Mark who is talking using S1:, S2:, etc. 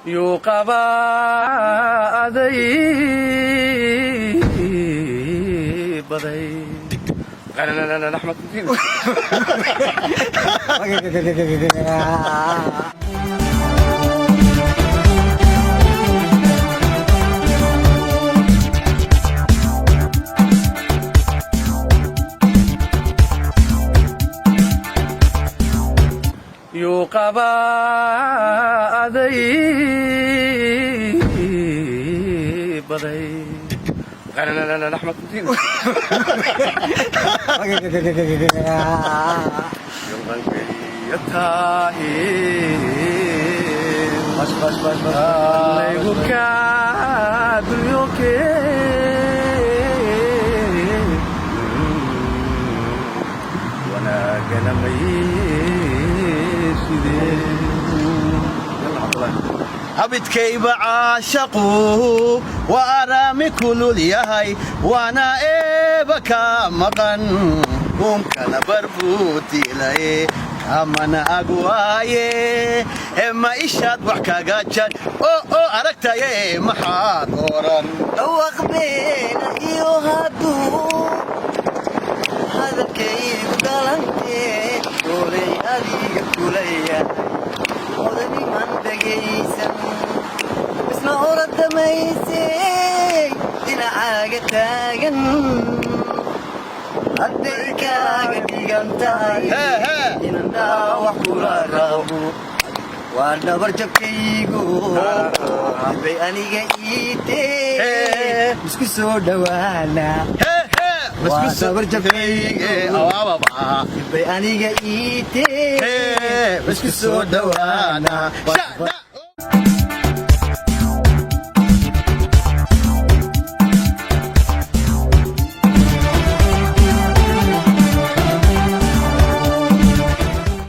S1: yuqaba aday baday Ahmed yuqaba aday baday Ahmed
S2: abidkayba caashaqu waa araami kulul yahay waana eeba ka maqan unkana barbuutilaye kamana agwaaye ma ishaad wax kaga jar oo aragtaye maxaad oran
S3: dhawaqbeena iyo hadduu hadalkaygu galantee doolay adiga kulaya odaniman dhegaysan isna oradamaysay dhinacaaga taagan hadday kaaga dhigan tahay inan dhaawax kula rabo waa dhabar jabkaygu bay aniga iitee isku soo dhawaana waa dhabar jabkaygu bay aniga iitee isku soo dhawaana